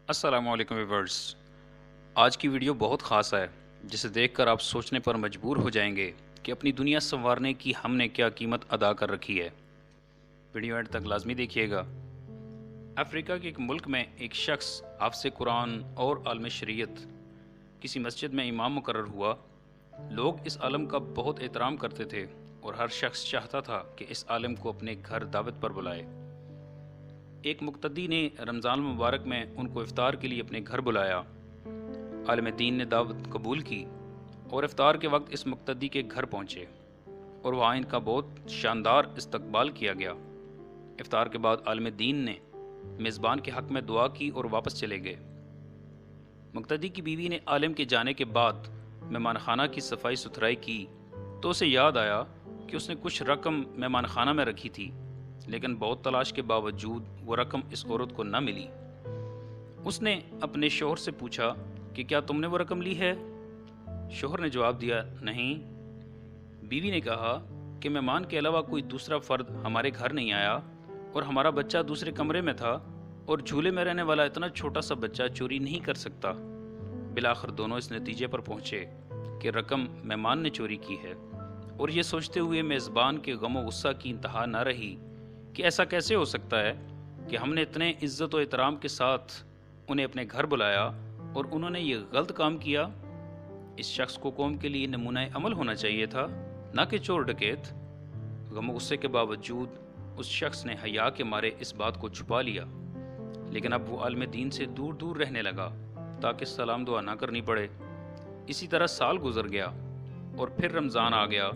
अस्सलाम वालेकुम व्यूअर्स। आज की वीडियो बहुत ख़ास है, जिसे देखकर आप सोचने पर मजबूर हो जाएंगे कि अपनी दुनिया संवारने की हमने क्या कीमत अदा कर रखी है। वीडियो एंड तक लाजमी देखिएगा। अफ्रीका के एक मुल्क में एक शख्स हाफ़िज़ कुरान और आलिम शरीयत किसी मस्जिद में इमाम मुकर्रर हुआ। लोग इस आलिम का बहुत एहतराम करते थे और हर शख्स चाहता था कि इस आलिम को अपने घर दावत पर बुलाए। एक मुक्तदी ने रमज़ान मुबारक में उनको इफ्तार के लिए अपने घर बुलाया। आलिम दीन ने दावत कबूल की और इफ्तार के वक्त इस मुक्तदी के घर पहुँचे और वहाँ इनका बहुत शानदार इस्तकबाल किया गया। इफ्तार के बाद आलिम दीन ने मेज़बान के हक़ में दुआ की और वापस चले गए। मुक्तदी की बीवी ने आलिम के जाने के बाद मेहमान खाना की सफाई सुथराई की तो उसे याद आया कि उसने कुछ रकम मेहमान खाना में रखी थी, लेकिन बहुत तलाश के बावजूद वो रकम इस औरत को न मिली। उसने अपने शोहर से पूछा कि क्या तुमने वो रकम ली है? शोहर ने जवाब दिया, नहीं। बीवी ने कहा कि मेहमान के अलावा कोई दूसरा फ़र्द हमारे घर नहीं आया और हमारा बच्चा दूसरे कमरे में था और झूले में रहने वाला इतना छोटा सा बच्चा चोरी नहीं कर सकता। बिलाखिर दोनों इस नतीजे पर पहुँचे कि रकम मेहमान ने चोरी की है, और ये सोचते हुए मेज़बान के गम व गुस्सा की इंतहा न रही कि ऐसा कैसे हो सकता है कि हमने इतने इज़्ज़त और एहतराम के साथ उन्हें अपने घर बुलाया और उन्होंने ये गलत काम किया। इस शख्स को कौम के लिए नमूना अमल होना चाहिए था, ना कि चोर डकैत। गम गुस्से के बावजूद उस शख्स ने हया के मारे इस बात को छुपा लिया, लेकिन अब वो आलिम दीन से दूर दूर रहने लगा ताकि सलाम दुआ ना करनी पड़े। इसी तरह साल गुजर गया और फिर रमज़ान आ गया।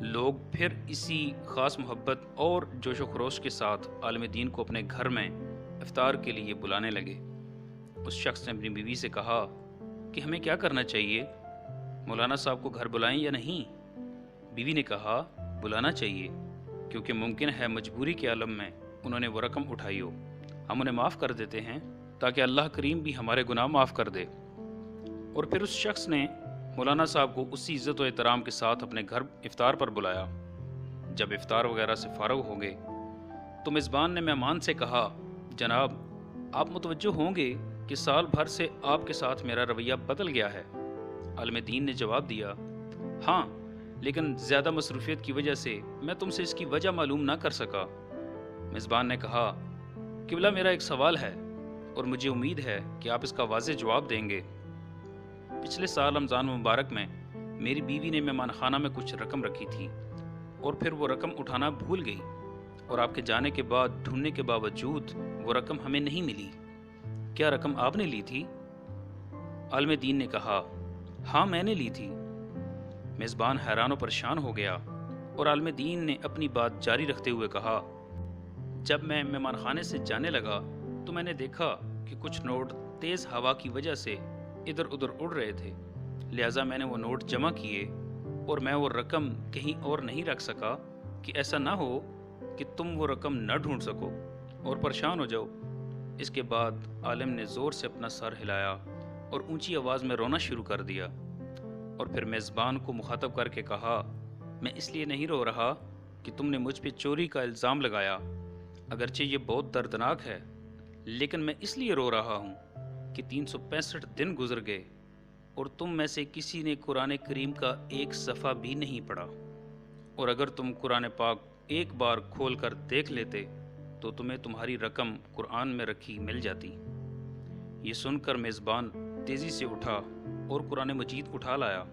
लोग फिर इसी ख़ास मोहब्बत और जोश व खरोश के साथ आलिम दीन को अपने घर में इफ्तार के लिए बुलाने लगे। उस शख्स ने अपनी बीवी से कहा कि हमें क्या करना चाहिए, मौलाना साहब को घर बुलाएं या नहीं? बीवी ने कहा बुलाना चाहिए, क्योंकि मुमकिन है मजबूरी के आलम में उन्होंने वो रकम उठाई हो। हम उन्हें माफ़ कर देते हैं ताकि अल्लाह करीम भी हमारे गुनाह माफ़ कर दे। और फिर उस शख्स ने मौलाना साहब को उसी इज़्ज़त और एहतराम के साथ अपने घर इफ्तार पर बुलाया। जब इफ्तार वगैरह से फ़ारग हो गए तो मेज़बान ने मेहमान से कहा, जनाब, आप मुतवज्जो होंगे कि साल भर से आपके साथ मेरा रवैया बदल गया है। आलिम दीन ने जवाब दिया, हाँ, लेकिन ज़्यादा मसरूफियत की वजह से मैं तुमसे इसकी वजह मालूम ना कर सका। मेज़बान ने कहा, किबला, मेरा एक सवाल है और मुझे उम्मीद है कि आप इसका वाज़ेह जवाब देंगे। पिछले साल रमज़ान मुबारक में मेरी बीवी ने मेहमान खाना में कुछ रकम रखी थी और फिर वो रकम उठाना भूल गई, और आपके जाने के बाद ढूंढने के बावजूद वो रकम हमें नहीं मिली। क्या रकम आपने ली थी? आलिम दीन ने कहा, हाँ, मैंने ली थी। मेज़बान हैरान और परेशान हो गया और आलिम दीन ने अपनी बात जारी रखते हुए कहा, जब मैं मेहमान खाने से जाने लगा तो मैंने देखा कि कुछ नोट तेज़ हवा की वजह से इधर उधर उड़ रहे थे, लिहाजा मैंने वो नोट जमा किए और मैं वो रकम कहीं और नहीं रख सका कि ऐसा ना हो कि तुम वो रकम न ढूंढ सको और परेशान हो जाओ। इसके बाद आलिम ने ज़ोर से अपना सर हिलाया और ऊंची आवाज़ में रोना शुरू कर दिया, और फिर मेज़बान को मुखातब करके कहा, मैं इसलिए नहीं रो रहा कि तुमने मुझ पे चोरी का इल्ज़ाम लगाया, अगरचे ये बहुत दर्दनाक है, लेकिन मैं इसलिए रो रहा हूँ कि 365 दिन गुजर गए और तुम में से किसी ने कुरान करीम का एक सफ़ा भी नहीं पढ़ा, और अगर तुम कुरान पाक एक बार खोल कर देख लेते तो तुम्हें तुम्हारी रकम कुरान में रखी मिल जाती। ये सुनकर मेज़बान तेज़ी से उठा और कुरान मजीद उठा लाया,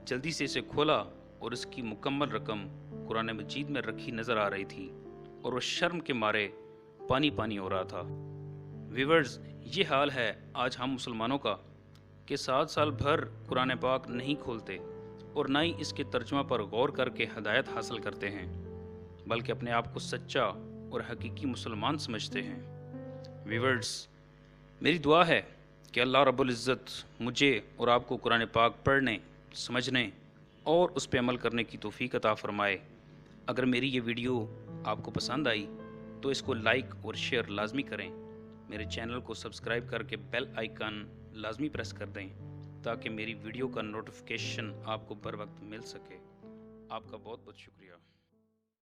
जल्दी से इसे खोला और इसकी मुकम्मल रकम कुरान मजीद में रखी नज़र आ रही थी, और वो शर्म के मारे पानी पानी हो रहा था। व्यूअर्स, ये हाल है आज हम मुसलमानों का कि 7 साल भर कुरान पाक नहीं खोलते और ना ही इसके तर्जुमा पर गौर करके हिदायत हासिल करते हैं, बल्कि अपने आप को सच्चा और हकीकी मुसलमान समझते हैं। व्यूअर्स, मेरी दुआ है कि अल्लाह रब्बुल इज़्ज़त मुझे और आपको कुरान पाक पढ़ने, समझने और उस पर अमल करने की तौफीक अता फ़रमाए। अगर मेरी ये वीडियो आपको पसंद आई तो इसको लाइक और शेयर लाजमी करें। मेरे चैनल को सब्सक्राइब करके बेल आइकन लाजमी प्रेस कर दें ताकि मेरी वीडियो का नोटिफिकेशन आपको बर वक्त मिल सके। आपका बहुत बहुत शुक्रिया।